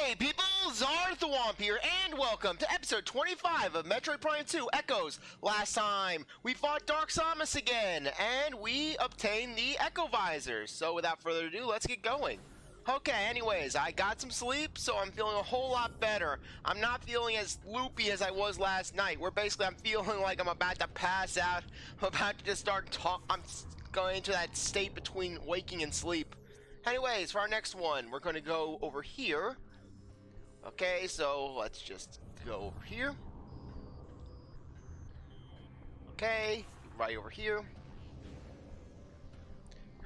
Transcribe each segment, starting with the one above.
Hey people, CzarThwomp here, and welcome to episode 25 of Metroid Prime 2 Echoes. Last time, we fought Dark Samus again, and we obtained the Echo Visor. So without further ado, let's get going. Okay, anyways, I got some sleep, so I'm feeling a whole lot better. I'm not feeling as loopy as I was last night, where basically I'm feeling like I'm about to pass out. I'm about to just I'm going into that state between waking and sleep. Anyways, for our next one, we're going to go over here. Okay, so let's just go over here. Okay, right over here.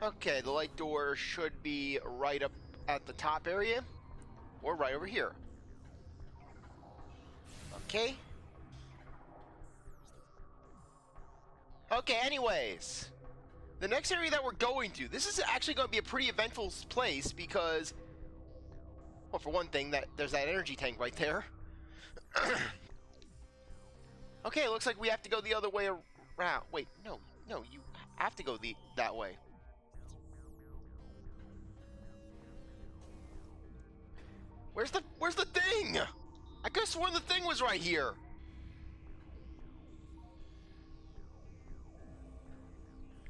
Okay, the light door should be right up at the top area, or right over here. Okay. Okay, anyways. The next area that we're going to, this is actually going to be a pretty eventful place because, well, for one thing, there's that energy tank right there. Okay, it looks like we have to go the other way around. Wait, no, you have to go that way. Where's the thing? I could have sworn the thing was right here.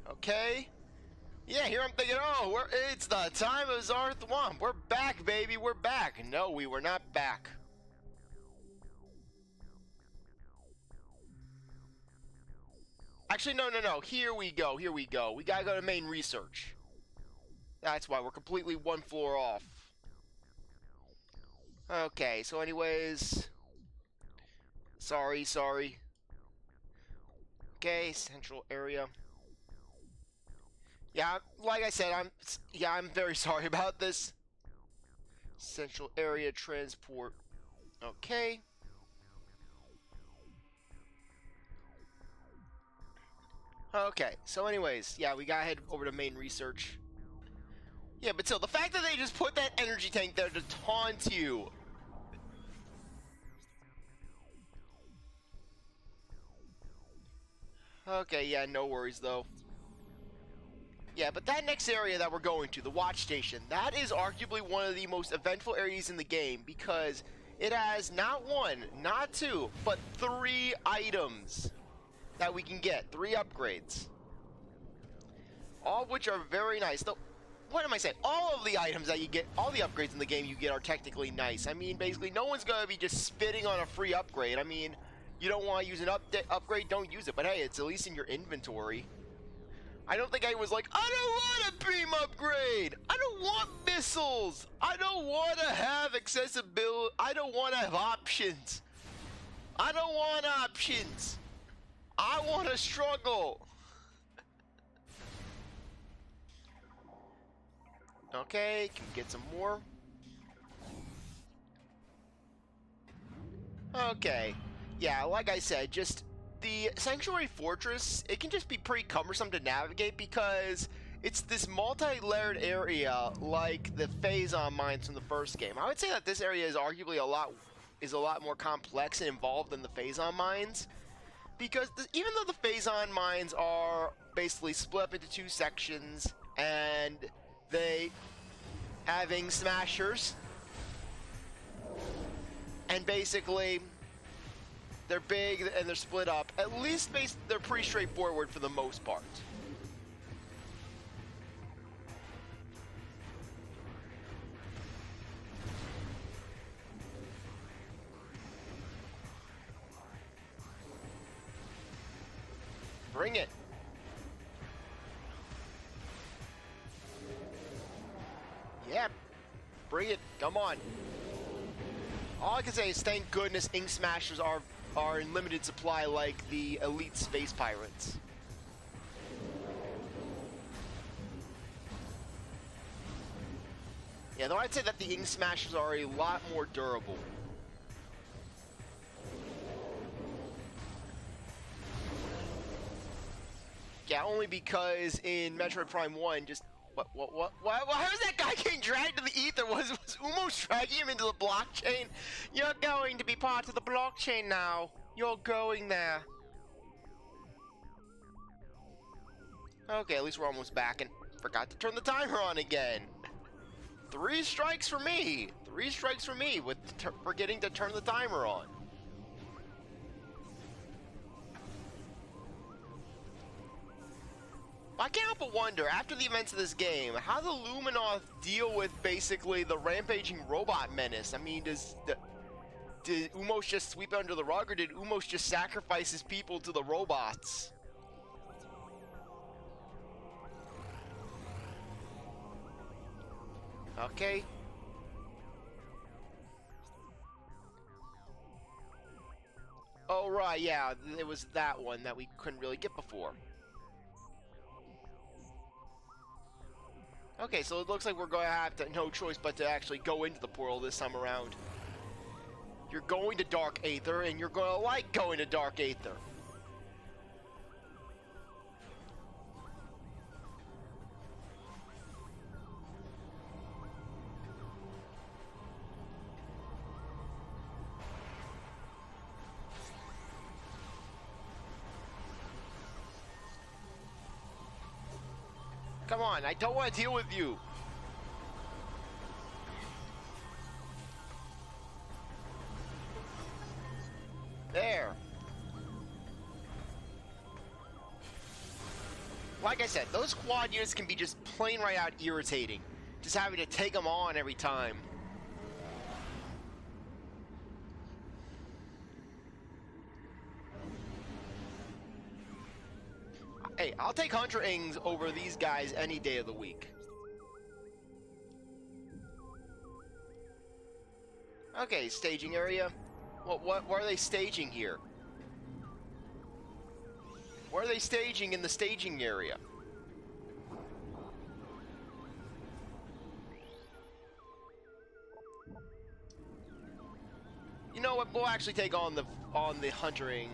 Okay. Yeah, here I'm thinking, oh, it's the time of CzarThwomp. We're back, baby, we're back. No, we were not back. Actually, no. Here we go. We gotta go to main research. That's why we're completely one floor off. Okay, so anyways. Sorry. Okay, central area. Yeah, like I said, I'm very sorry about this. Central area transport. Okay. Okay, so anyways, yeah, we gotta head over to main research. Yeah, but still, the fact that they just put that energy tank there to taunt you. Okay, yeah, no worries though. Yeah, but that next area that we're going to, the watch station, that is arguably one of the most eventful areas in the game because it has not one, not two, but 3 items that we can get, 3 upgrades. All of which are very nice. Though, what am I saying? All of the items that you get, all the upgrades in the game you get are technically nice. I mean, basically, no one's going to be just spitting on a free upgrade. I mean, you don't want to use an upgrade, don't use it. But hey, it's at least in your inventory. I don't think I was like, I don't want a beam upgrade! I don't want missiles! I don't want to have accessibility. I don't want to have options. I don't want options. I want to struggle. Okay, can we get some more? Okay. Yeah, like I said, just the Sanctuary Fortress, it can just be pretty cumbersome to navigate because it's this multi-layered area like the Phazon mines from the first game. I would say that this area is arguably a lot more complex and involved than the Phazon mines because even though the Phazon mines are basically split up into 2 sections and they having smashers and basically they're big and they're split up. At least they're pretty straightforward for the most part. Bring it. Yeah, bring it. Come on. All I can say is thank goodness Ink Smashers are in limited supply like the elite space pirates. Yeah, though I'd say that the Ink Smashers are a lot more durable. Yeah, only because in Metroid Prime 1, just what? How is that guy getting dragged to the ether? Was Umos dragging him into the blockchain? You're going to be part of the blockchain now. You're going there. Okay, at least we're almost back and forgot to turn the timer on again. 3 strikes for me. 3 strikes for me with forgetting to turn the timer on. I can't help but wonder, after the events of this game, how the Luminoth deal with basically the rampaging robot menace. I mean, did Umos just sweep it under the rug, or did Umos just sacrifice his people to the robots? Okay. Oh, right, yeah, it was that one that we couldn't really get before. Okay, so it looks like we're going to have no choice but to actually go into the portal this time around. You're going to Dark Aether, and you're going to like going to Dark Aether. Come on, I don't want to deal with you. There. Like I said, those quad units can be just plain right out irritating. Just having to take them on every time. Hey, I'll take Hunter Ings over these guys any day of the week. Okay, staging area. What are they staging here? What are they staging in the staging area? You know what? We'll actually take on the Hunter Ing.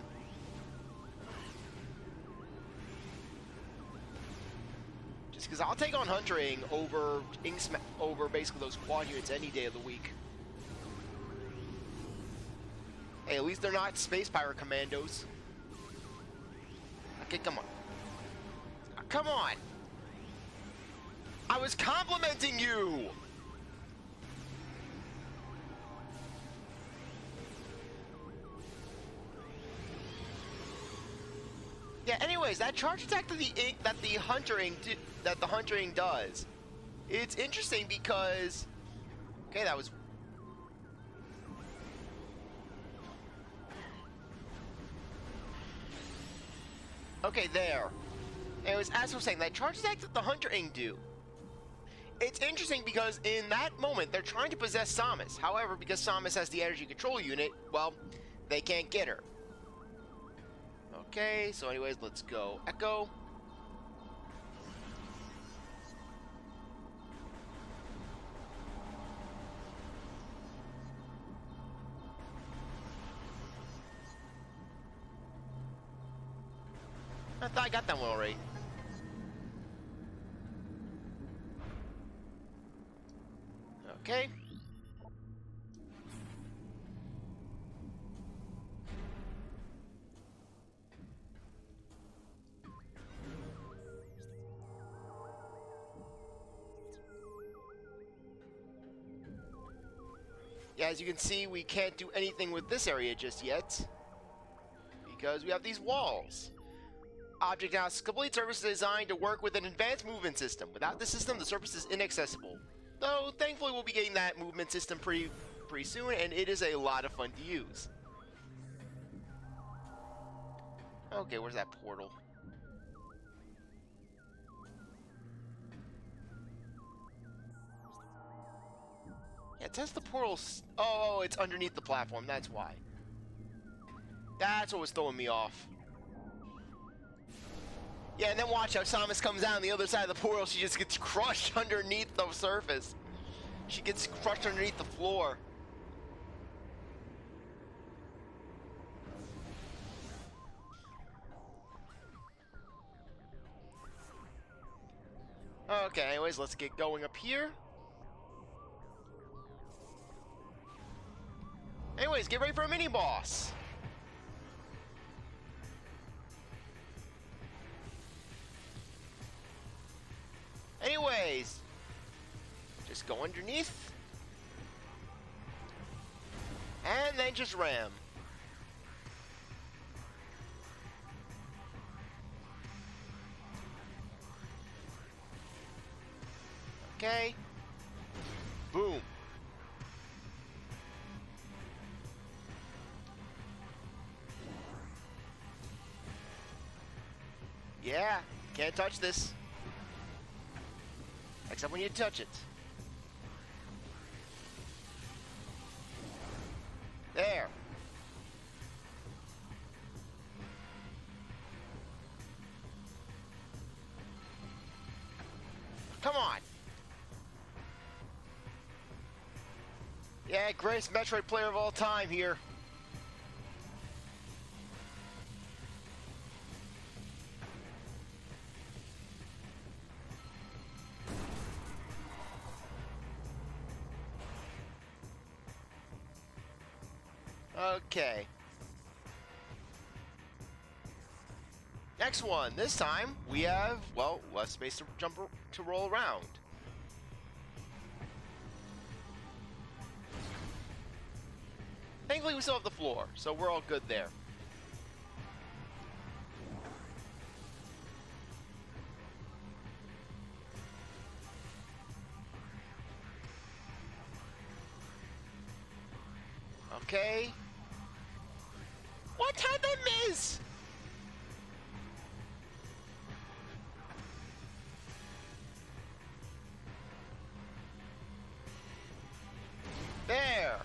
Just because I'll take on Hunter Ing over basically those quad units any day of the week. Hey, at least they're not Space Pirate Commandos. Okay, come on. Come on! I was complimenting you! Yeah, anyways, that charge attack that the Hunter Ing does, it's interesting because... Okay, that was... Okay, there. Anyways, as I was saying, that charge attack that the Hunter Ing do, it's interesting because in that moment, they're trying to possess Samus. However, because Samus has the energy control unit, well, they can't get her. Okay, so anyways, let's go Echo. I thought I got that one already. Okay. Yeah, as you can see, we can't do anything with this area just yet because we have these walls. Object has complete surface designed to work with an advanced movement system. Without the system, the surface is inaccessible. Though, thankfully, we'll be getting that movement system pretty soon, and it is a lot of fun to use. Okay, where's that portal? Yeah, it says the portal's... Oh, it's underneath the platform, that's why. That's what was throwing me off. Yeah, and then watch how Samus comes out on the other side of the portal. She just gets crushed underneath the surface. She gets crushed underneath the floor. Okay, anyways, let's get going up here. Anyways, get ready for a mini-boss. Anyways, just go underneath. and just ram. Okay. Boom. Yeah, can't touch this. Except when you touch it. There. Come on. Yeah, greatest Metroid player of all time here. Okay. Next one. This time we have, well, less space to roll around. Thankfully, we still have the floor, so we're all good there. Okay. What time I miss? There.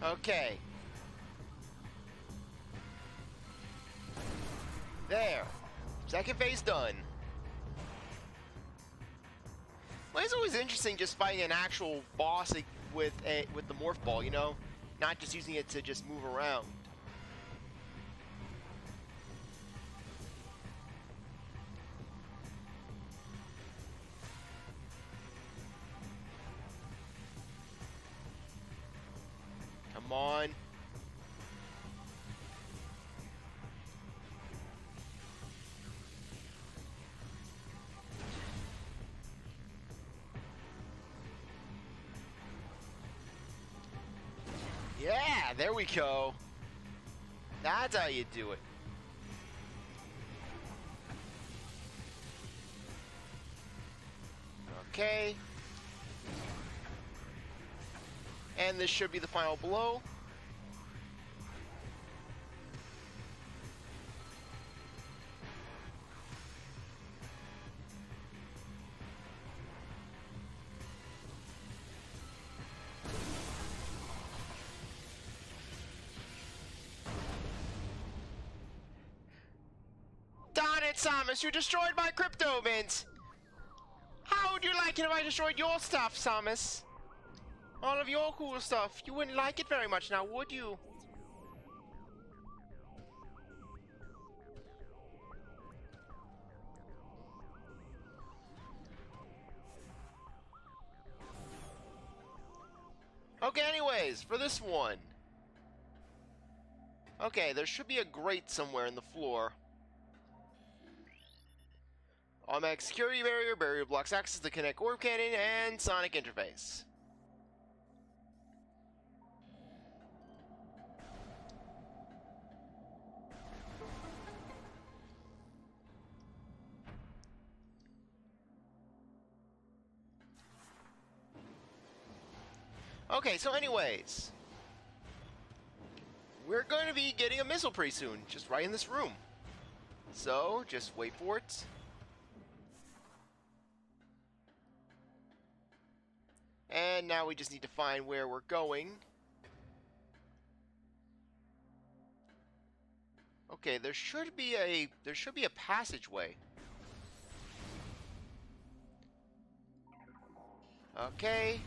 Okay. There. Second phase done. Well, it's always interesting just fighting an actual boss with the morph ball, you know? Not just using it to just move around. Come on. Yeah, there we go. That's how you do it. Okay. And this should be the final blow. Darn it, Samus, you destroyed my crypto mint! How would you like it if I destroyed your stuff, Samus? All of your cool stuff. You wouldn't like it very much now, would you? Okay, anyways, for this one. Okay, there should be a grate somewhere in the floor. Automatic security barrier, barrier blocks access to connect orb cannon, and sonic interface. Okay, so anyways, we're going to be getting a missile pretty soon, just right in this room. So, just wait for it. And now we just need to find where we're going. Okay, there should be a passageway. Okay.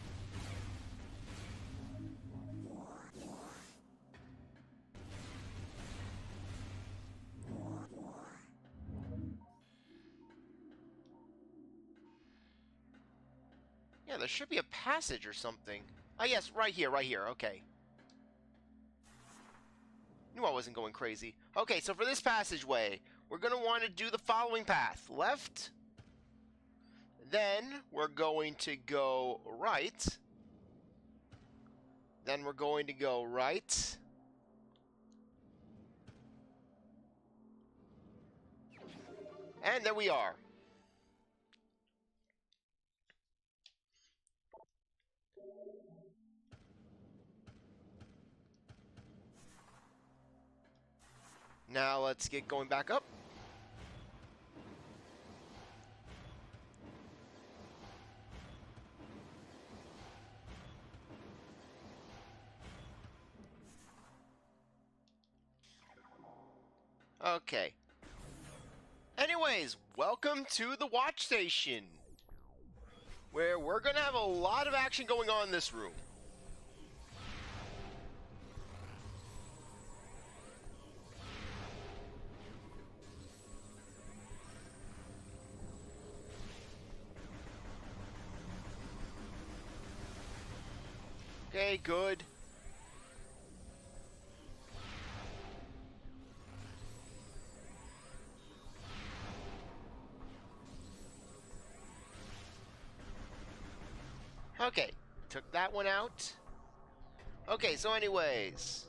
Yeah, there should be a passage or something. Ah, yes, right here, okay. Knew I wasn't going crazy. Okay, so for this passageway, we're going to want to do the following path. Left, then we're going to go right, then we're going to go right, and there we are. Now let's get going back up. Okay. Anyways, welcome to the watch station, where we're gonna have a lot of action going on in this room. Okay, good. Okay, took that one out. Okay, so anyways,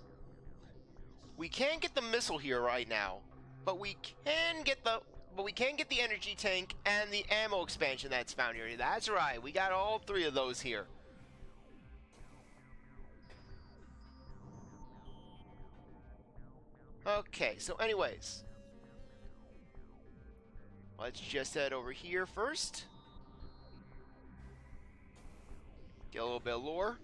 we can't get the missile here right now, but we can get the energy tank and the ammo expansion that's found here. That's right, we got all three of those here. Okay, so anyways, let's just head over here first. Get a little bit of lore.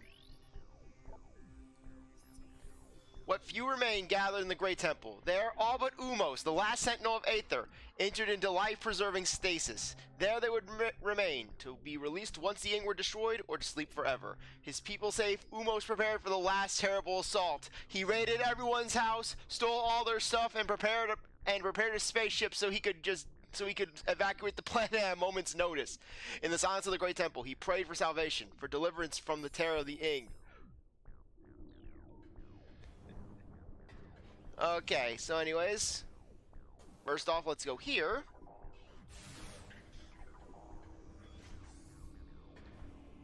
What few remain gathered in the Great Temple. There, all but Umos, the last sentinel of Aether, entered into life-preserving stasis. There they would remain, to be released once the Ing were destroyed, or to sleep forever. His people safe, Umos prepared for the last terrible assault. He raided everyone's house, stole all their stuff, and prepared a spaceship so he could evacuate the planet at a moment's notice. In the silence of the Great Temple, he prayed for salvation, for deliverance from the terror of the Ing. Okay, so anyways, first off, let's go here.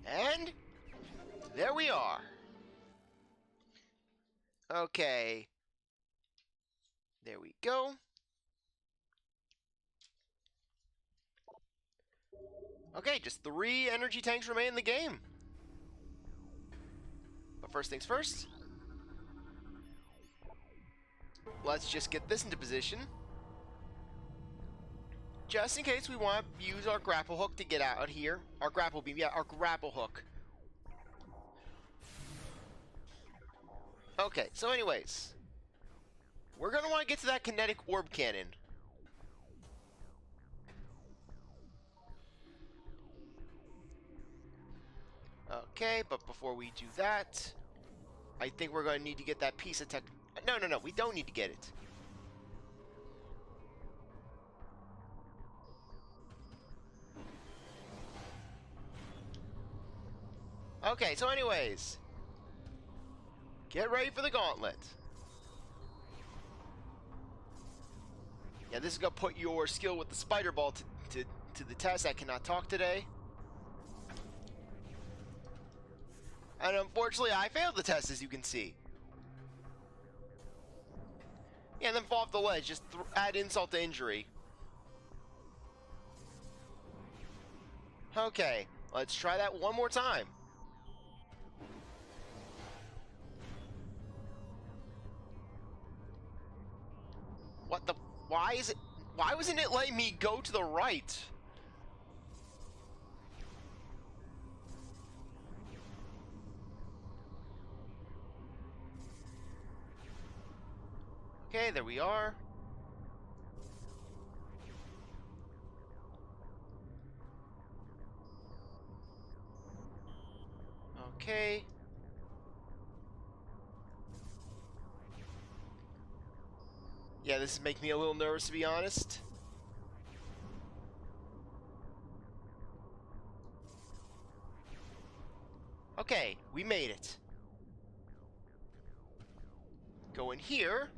And there we are. Okay. There we go. Okay, just 3 energy tanks remain in the game. But first things first. Let's just get this into position. Just in case we want to use our grapple hook to get out of here. Our grapple beam, yeah, our grapple hook. Okay, so anyways. We're going to want to get to that kinetic orb cannon. Okay, but before we do that, I think we're going to need to get that piece of tech. No, we don't need to get it. Okay, so anyways, get ready for the gauntlet. Yeah, this is going to put your skill with the spider ball to the test. I cannot talk today. And unfortunately, I failed the test, as you can see. Yeah, and then fall off the ledge. Just add insult to injury. Okay, let's try that one more time. What the? Why wasn't it letting me go to the right? Okay, there we are. Okay. Yeah, this is making me a little nervous, to be honest. Okay, we made it. Go in here.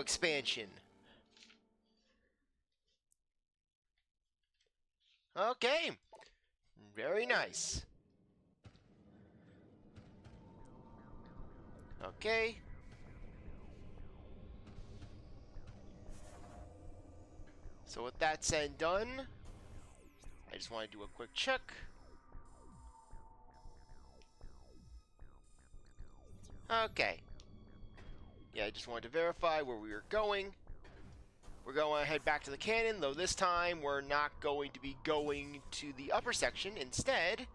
expansion. Okay. Very nice. Okay. So with that said and done, I just want to do a quick check. Okay. Yeah, I just wanted to verify where we were going. We're going to head back to the cannon, though this time we're not going to be going to the upper section. Instead,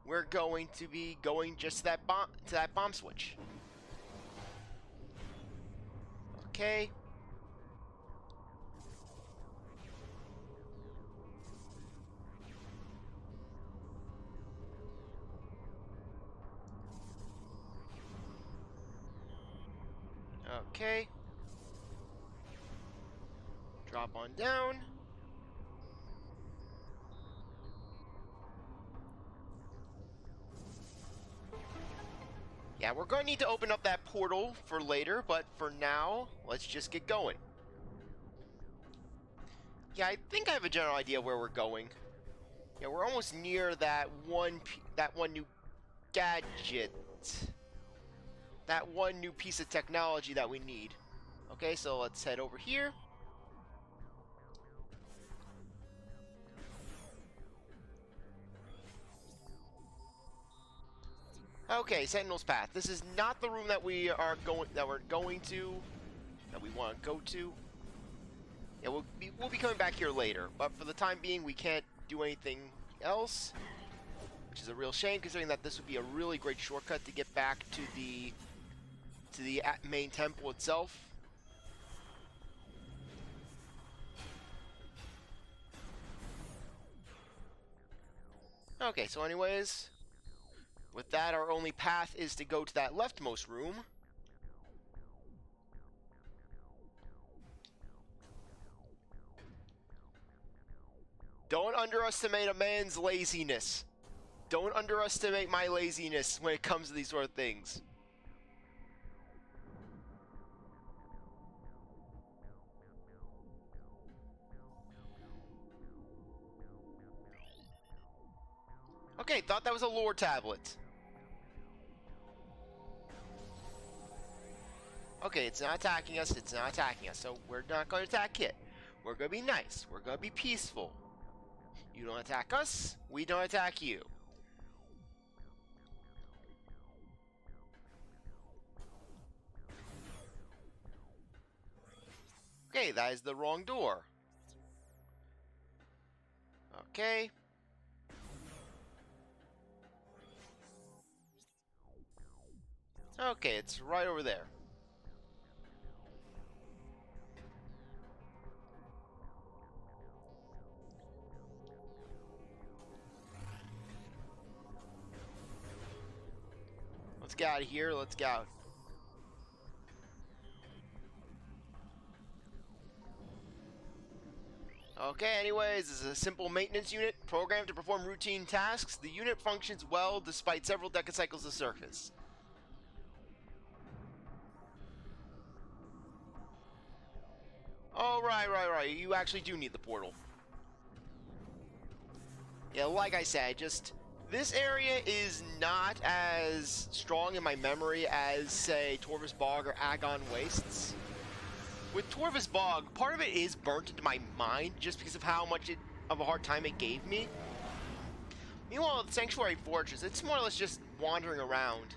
we're going to be going just to that bomb switch. Okay. Okay. Drop on down. Yeah, we're going to need to open up that portal for later, but for now, let's just get going. Yeah, I think I have a general idea where we're going. Yeah, we're almost near that one new gadget. That one new piece of technology that we need. Okay, so let's head over here. Okay, Sentinel's Path. This is not the room that we want to go to. Yeah, we'll be coming back here later, but for the time being, we can't do anything else, which is a real shame, considering that this would be a really great shortcut to get back to the main temple itself. Okay, so anyways, with that, our only path is to go to that leftmost room. Don't underestimate a man's laziness. Don't underestimate my laziness when it comes to these sort of things. Okay, thought that was a lore tablet. Okay, it's not attacking us, so we're not going to attack it. We're going to be nice, we're going to be peaceful. You don't attack us, we don't attack you. Okay, that is the wrong door. Okay. Okay, it's right over there. Let's get out of here, let's get out. Okay, anyways, this is a simple maintenance unit programmed to perform routine tasks. The unit functions well despite several decacycles of surface. Oh, right. You actually do need the portal. Yeah, like I said, just this area is not as strong in my memory as, say, Torvus Bog or Agon Wastes. With Torvus Bog, part of it is burnt into my mind just because of how much of a hard time it gave me. Meanwhile, with Sanctuary Fortress, it's more or less just wandering around.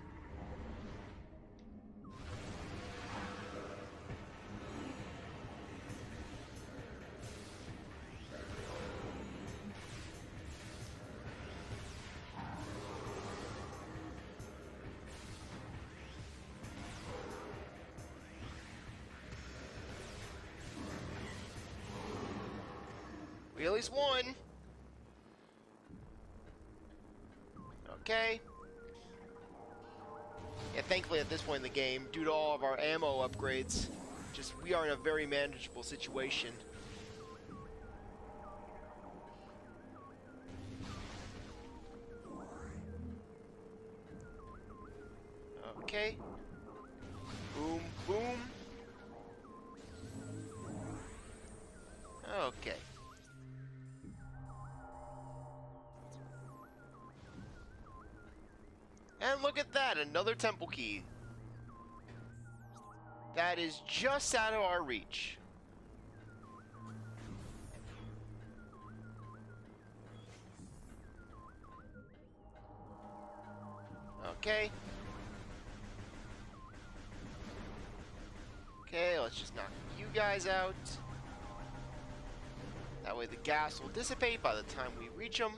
We at least won. Okay. Yeah, thankfully at this point in the game, due to all of our ammo upgrades, we are in a very manageable situation. Okay. Boom, boom. Okay. And look at that, another temple key. That is just out of our reach. Okay. Okay, let's just knock you guys out. That way the gas will dissipate by the time we reach them.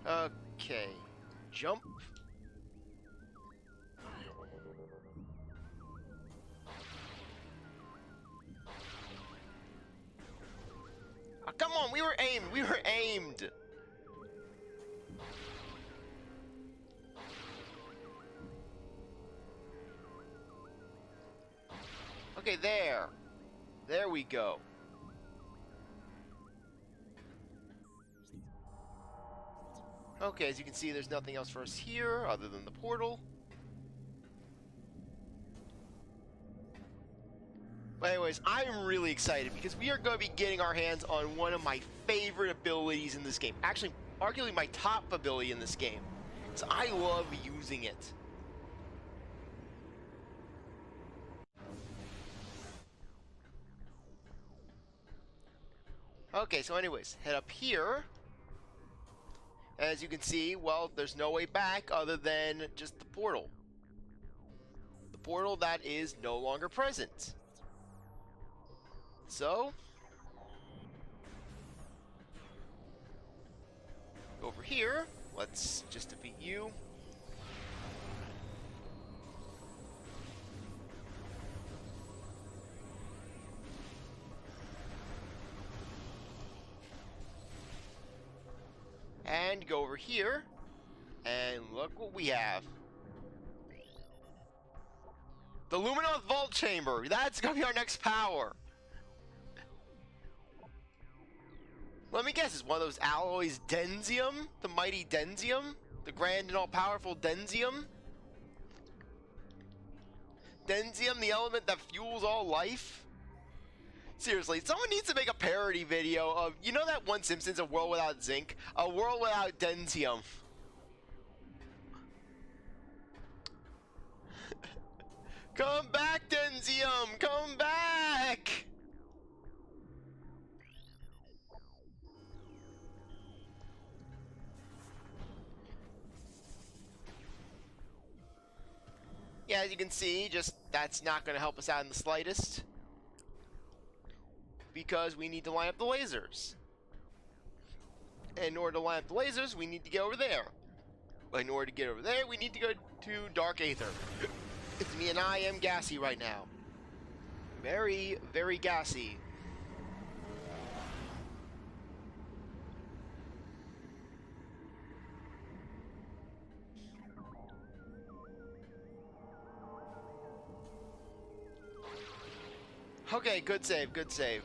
Okay. Jump. Oh, come on, we were aimed. We were aimed. Okay, there. There we go. Okay, as you can see, there's nothing else for us here other than the portal. But anyways, I'm really excited because we are going to be getting our hands on one of my favorite abilities in this game. Actually, arguably my top ability in this game. So I love using it. Okay, so anyways, head up here. As you can see, well, there's no way back other than just the portal. The portal that is no longer present. So, over here, let's just defeat you. And go over here, and look what we have. The Luminoth Vault Chamber! That's gonna be our next power! Let me guess, is one of those alloys Denzium? The mighty Denzium? The grand and all-powerful Denzium? Denzium, the element that fuels all life? Seriously, someone needs to make a parody video of, you know that one Simpsons, A World Without Zinc? A World Without Denzium. Come back, Denzium! Come back! Yeah, as you can see, just that's not going to help us out in the slightest. Because we need to line up the lasers. And in order to line up the lasers, we need to get over there. But in order to get over there, we need to go to Dark Aether. It's me and I am gassy right now. Very, very gassy. Okay, good save, good save.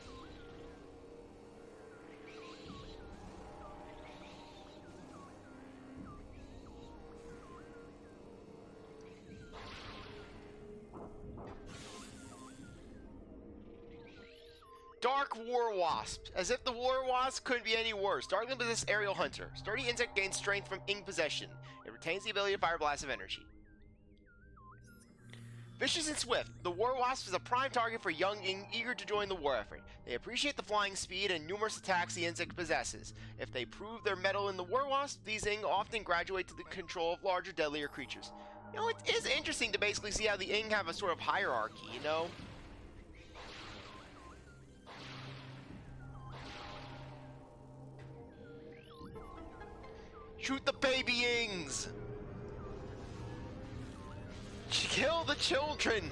Dark War Wasp. As if the War Wasp couldn't be any worse. Darkly possessed aerial hunter. Sturdy insect gains strength from ink possession. It retains the ability to fire blasts of energy. Vicious and swift, the War Wasp is a prime target for young ink eager to join the war effort. They appreciate the flying speed and numerous attacks the insect possesses. If they prove their mettle in the War Wasp, these ink often graduate to the control of larger, deadlier creatures. You know, it is interesting to basically see how the ink have a sort of hierarchy, you know? Shoot the baby ings! Kill the children!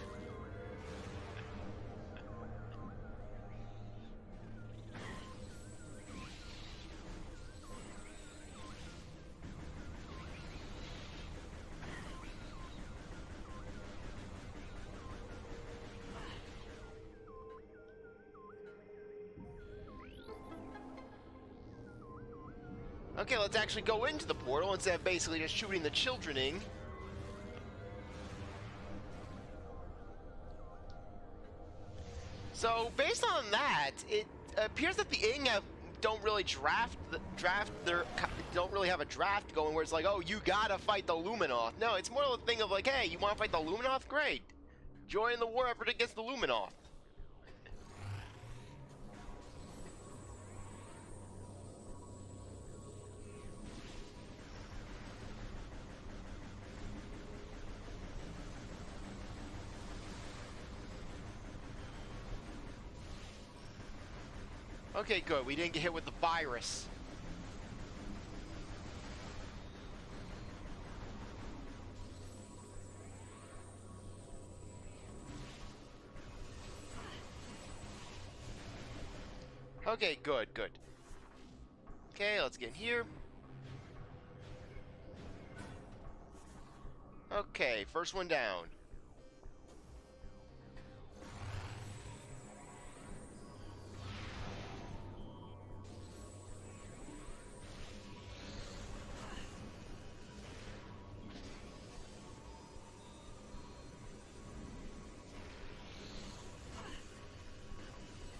Okay, let's actually go into the portal instead of basically just shooting the children in. So, based on that, it appears that the Ing don't really don't really have a draft going where it's like, oh, you gotta fight the Luminoth. No, it's more of a thing of like, hey, you want to fight the Luminoth? Great. Join the war effort against the Luminoth. Okay, good. We didn't get hit with the virus. Okay, good, good. Okay, let's get in here. Okay, first one down.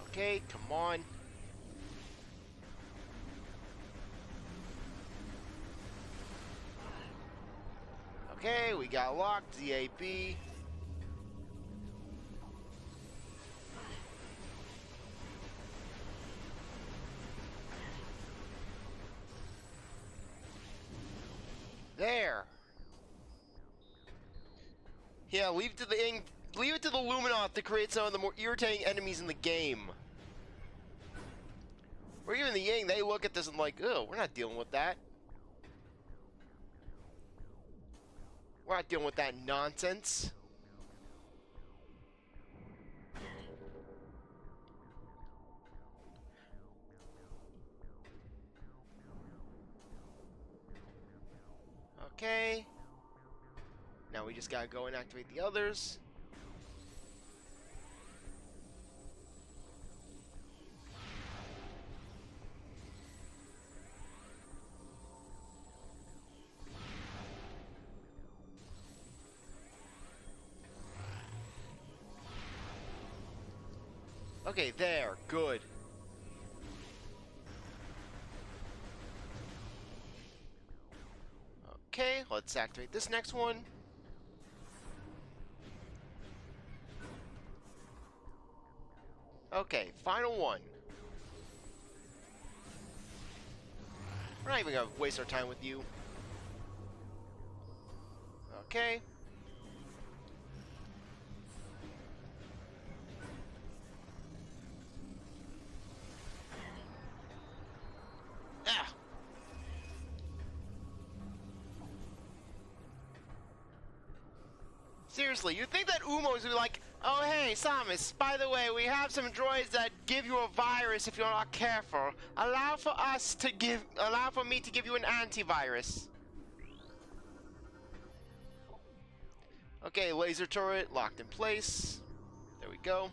Okay, come on. Okay, we got locked, ZAB. There. Yeah, leave it to the Luminoth to create some of the more irritating enemies in the game. Or even the Ying, they look at this and like, oh, we're not dealing with that. We're not dealing with that nonsense. Okay. Now we just gotta go and activate the others. Okay, there. Good. Okay, let's activate this next one. Okay, final one. We're not even gonna waste our time with you. Okay. Ah! Seriously, you'd think that Umos would be like, oh hey, Samus, by the way, we have some droids that give you a virus if you're not careful. Allow for me to give you an antivirus. Okay, laser turret locked in place. There we go.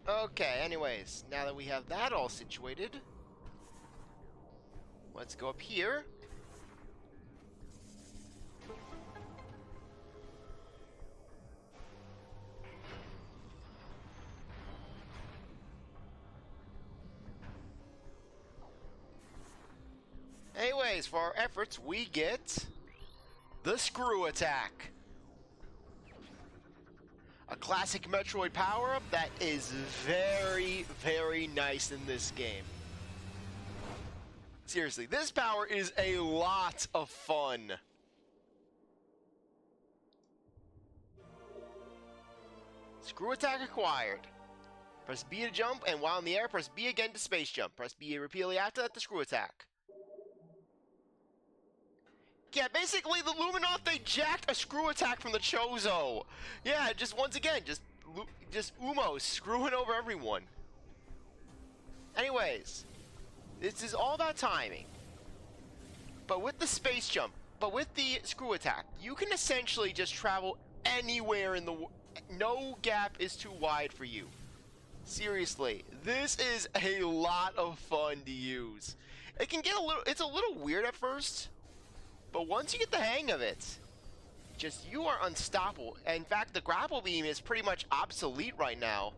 Okay, anyways, now that we have that all situated, let's go up here. Anyways, for our efforts, we get the Screw Attack. A classic Metroid power-up that is very, very nice in this game. Seriously, this power is a lot of fun. Screw attack acquired. Press B to jump, and while in the air, press B again to space jump. Press B repeatedly after that to screw attack. Yeah, basically the Luminoth, they jacked a screw attack from the Chozo. Yeah, just once again, just Umos screwing over everyone. Anyways, this is all about timing. But with the space jump, but with the screw attack, you can essentially just travel anywhere in the no gap is too wide for you. Seriously, this is a lot of fun to use. It can get it's a little weird at first, but once you get the hang of it, you are unstoppable. In fact, the grapple beam is pretty much obsolete right now.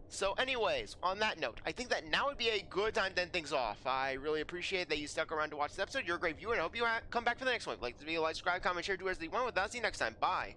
So anyways, on that note, I think that now would be a good time to end things off. I really appreciate that you stuck around to watch this episode. You're a great viewer, and I hope you come back for the next one. Like this video, like, subscribe, comment, share, do as you want. With that, see you next time. Bye.